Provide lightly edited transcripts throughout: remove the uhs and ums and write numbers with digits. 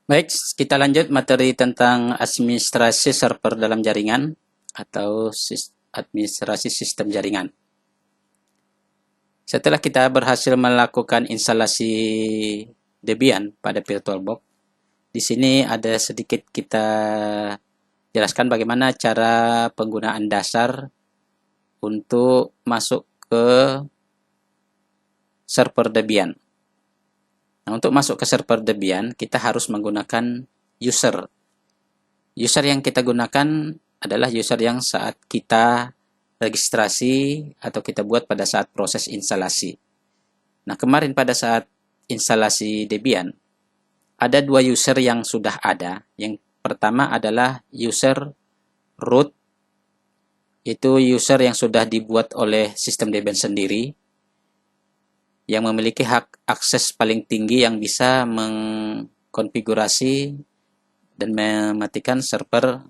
Baik, kita lanjut materi tentang administrasi server dalam jaringan atau administrasi sistem jaringan. Setelah kita berhasil melakukan instalasi Debian pada VirtualBox, di sini ada sedikit kita jelaskan bagaimana cara penggunaan dasar untuk masuk ke server Debian. Nah, untuk masuk ke server Debian, kita harus menggunakan user. User yang kita gunakan adalah user yang saat kita registrasi atau kita buat pada saat proses instalasi. Nah, kemarin pada saat instalasi Debian, ada dua user yang sudah ada. Yang pertama adalah user root, itu user yang sudah dibuat oleh sistem Debian sendiri, yang memiliki hak akses paling tinggi yang bisa mengkonfigurasi dan mematikan server.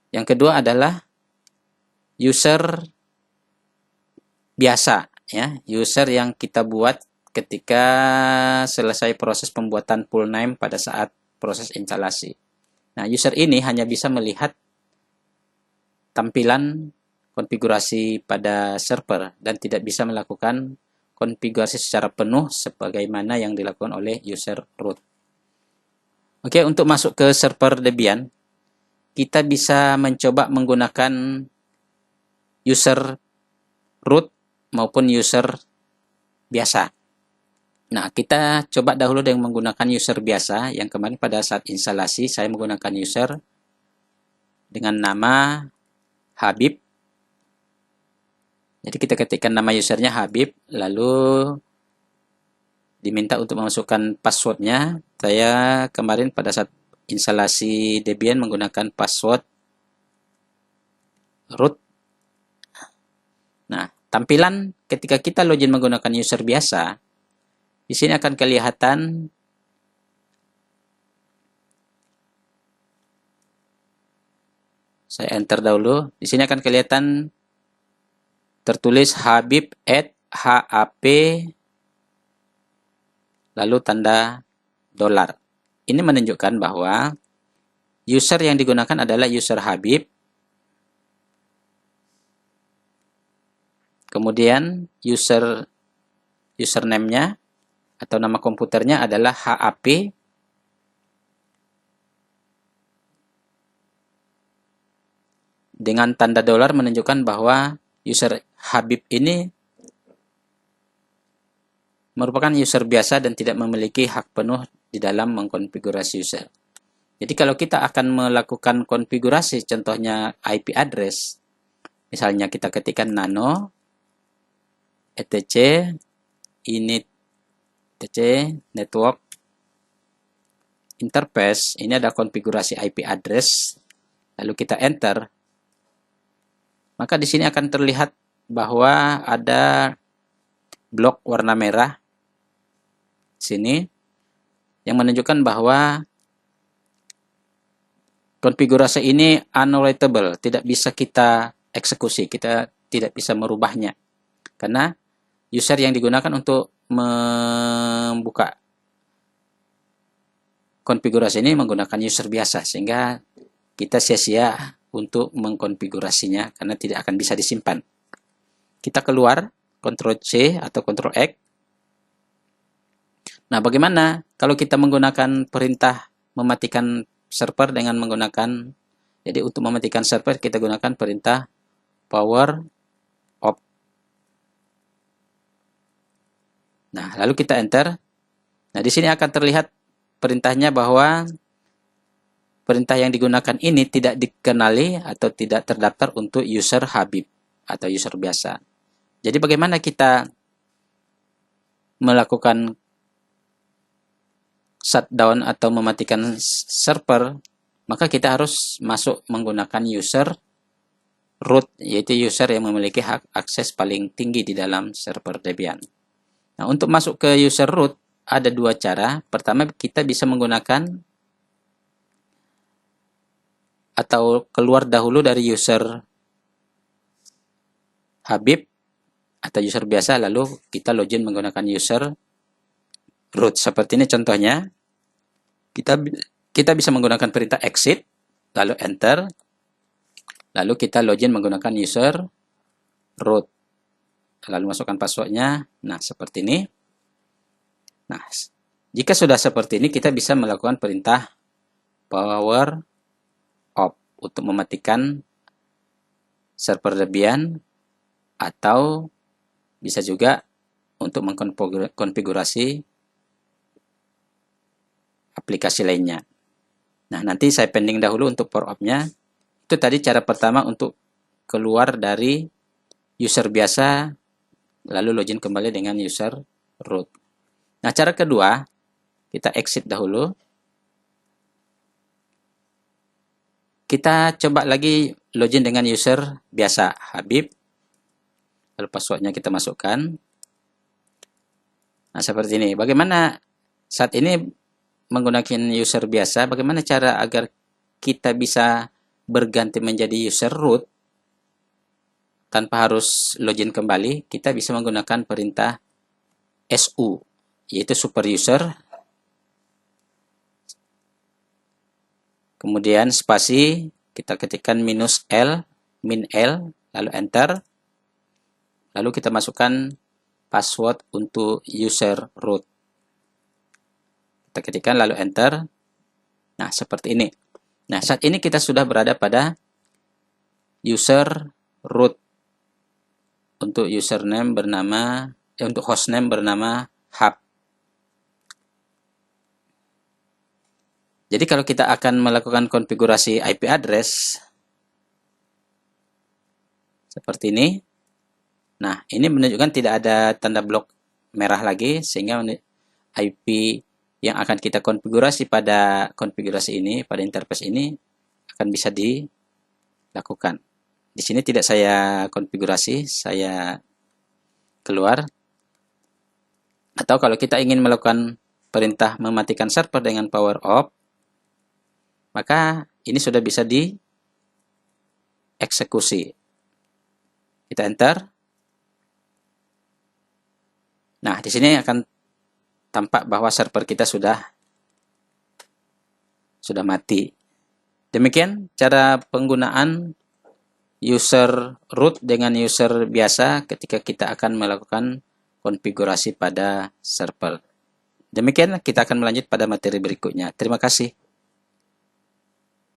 Yang kedua adalah user biasa, ya, user yang kita buat ketika selesai proses pembuatan full name pada saat proses instalasi. Nah, user ini hanya bisa melihat tampilan konfigurasi pada server dan tidak bisa melakukan konfigurasi secara penuh sebagaimana yang dilakukan oleh user root. Oke, untuk masuk ke server Debian, kita bisa mencoba menggunakan user root maupun user biasa. Nah, kita coba dahulu dengan menggunakan user biasa, yang kemarin pada saat instalasi saya menggunakan user dengan nama Habib. Jadi kita ketikkan nama usernya Habib, lalu diminta untuk memasukkan passwordnya. Saya kemarin pada saat instalasi Debian menggunakan password root. Nah, tampilan ketika kita login menggunakan user biasa, di sini akan kelihatan saya enter dahulu. Di sini akan kelihatan tertulis habib@hap lalu tanda dolar. Ini menunjukkan bahwa user yang digunakan adalah user Habib. Kemudian username-nya atau nama komputernya adalah HAP. Dengan tanda dolar menunjukkan bahwa user Habib ini merupakan user biasa dan tidak memiliki hak penuh di dalam mengkonfigurasi user. Jadi kalau kita akan melakukan konfigurasi, contohnya IP address, misalnya kita ketikkan nano etc init etc network interface, ini ada konfigurasi IP address, lalu kita enter, maka di sini akan terlihat bahwa ada blok warna merah sini yang menunjukkan bahwa konfigurasi ini unwritable, tidak bisa kita eksekusi, kita tidak bisa merubahnya karena user yang digunakan untuk membuka konfigurasi ini menggunakan user biasa, sehingga kita sia-sia untuk mengkonfigurasinya karena tidak akan bisa disimpan. Kita keluar, Ctrl C atau Ctrl X. Nah, bagaimana kalau kita menggunakan perintah mematikan server dengan menggunakan, jadi untuk mematikan server kita gunakan perintah power off. Nah, lalu kita enter. Nah, di sini akan terlihat perintahnya bahwa perintah yang digunakan ini tidak dikenali atau tidak terdaftar untuk user Habib atau user biasa. Jadi bagaimana kita melakukan shutdown atau mematikan server? Maka kita harus masuk menggunakan user root, yaitu user yang memiliki hak akses paling tinggi di dalam server Debian. Nah, untuk masuk ke user root ada dua cara. Pertama, kita bisa menggunakan atau keluar dahulu dari user Habib atau user biasa, lalu kita login menggunakan user root. Seperti ini contohnya. Kita bisa menggunakan perintah exit, lalu enter, lalu kita login menggunakan user root. Lalu masukkan passwordnya. Nah, seperti ini. Nah, jika sudah seperti ini, kita bisa melakukan perintah power off untuk mematikan server Debian, atau bisa juga untuk mengkonfigurasi aplikasi lainnya. Nah, nanti saya pending dahulu untuk power off-nya. Itu tadi cara pertama untuk keluar dari user biasa, lalu login kembali dengan user root. Nah, cara kedua, kita exit dahulu. Kita coba lagi login dengan user biasa, Habib. Lalu passwordnya kita masukkan. Nah, seperti ini. Bagaimana saat ini menggunakan user biasa, bagaimana cara agar kita bisa berganti menjadi user root tanpa harus login kembali? Kita bisa menggunakan perintah su, yaitu super user, kemudian spasi, kita ketikkan -l, -l, lalu enter, lalu kita masukkan password untuk user root. Kita ketikkan lalu enter. Nah, seperti ini. Nah, saat ini kita sudah berada pada user root. Untuk username bernama, untuk hostname bernama hub. Jadi kalau kita akan melakukan konfigurasi IP address seperti ini. Nah, ini menunjukkan tidak ada tanda blok merah lagi, sehingga IP yang akan kita konfigurasi pada konfigurasi ini, pada interface ini, akan bisa dilakukan. Di sini tidak saya konfigurasi, saya keluar. Atau kalau kita ingin melakukan perintah mematikan server dengan power off, maka ini sudah bisa dieksekusi. Kita enter. Nah, di sini akan tampak bahwa server kita sudah mati. Demikian cara penggunaan user root dengan user biasa ketika kita akan melakukan konfigurasi pada server. Demikian, kita akan melanjut pada materi berikutnya. Terima kasih.